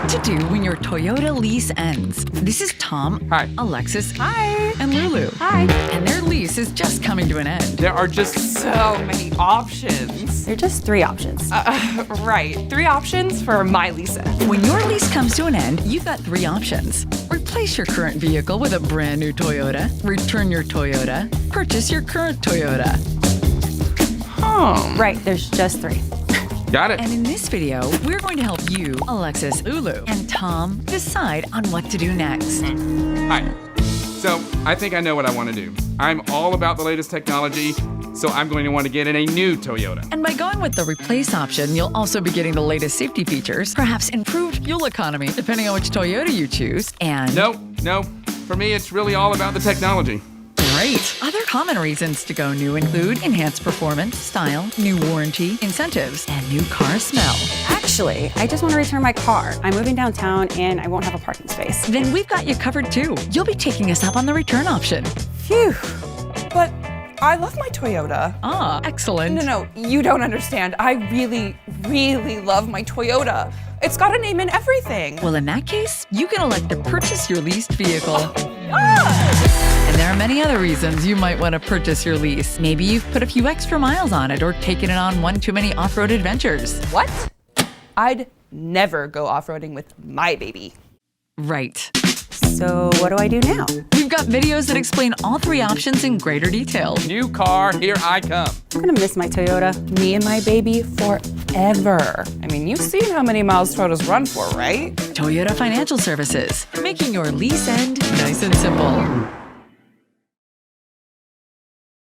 What to do when your Toyota lease ends. This is Tom. Hi. Alexis. Hi. And Lulu. Hi. And their lease is just coming to an end. There are just so many options. There are just 3 options. Right. 3 options for my Lease-End. When your lease comes to an end, you've got 3 options. Replace your current vehicle with a brand new Toyota, return your Toyota, purchase your current Toyota. Right, there's just 3. Got it. And in this video, we're going to help you, Alexis, Lulu, and Tom decide on what to do next. Hi. So I think I know what I want to do. I'm all about the latest technology, so I'm going to want to get in a new Toyota. And by going with the replace option, you'll also be getting the latest safety features, perhaps improved fuel economy, depending on which Toyota you choose, and... No. For me, it's really all about the technology. Great! Other common reasons to go new include enhanced performance, style, new warranty, incentives, and new car smell. Actually, I just want to return my car. I'm moving downtown and I won't have a parking space. Then we've got you covered too. You'll be taking us up on the return option. Phew. But I love my Toyota. Ah, excellent. No, you don't understand. I really, really love my Toyota. It's got a name and everything. Well, in that case, you can elect to purchase your leased vehicle. Ah! And there are many other reasons you might want to purchase your lease. Maybe you've put a few extra miles on it or taken it on one too many off-road adventures. What? I'd never go off-roading with my baby. Right. So what do I do now? We've got videos that explain all 3 options in greater detail. New car, here I come. I'm gonna miss my Toyota. Me and my baby forever. I mean, you've seen how many miles Toyotas run for, right? Toyota Financial Services, making your lease end nice and simple.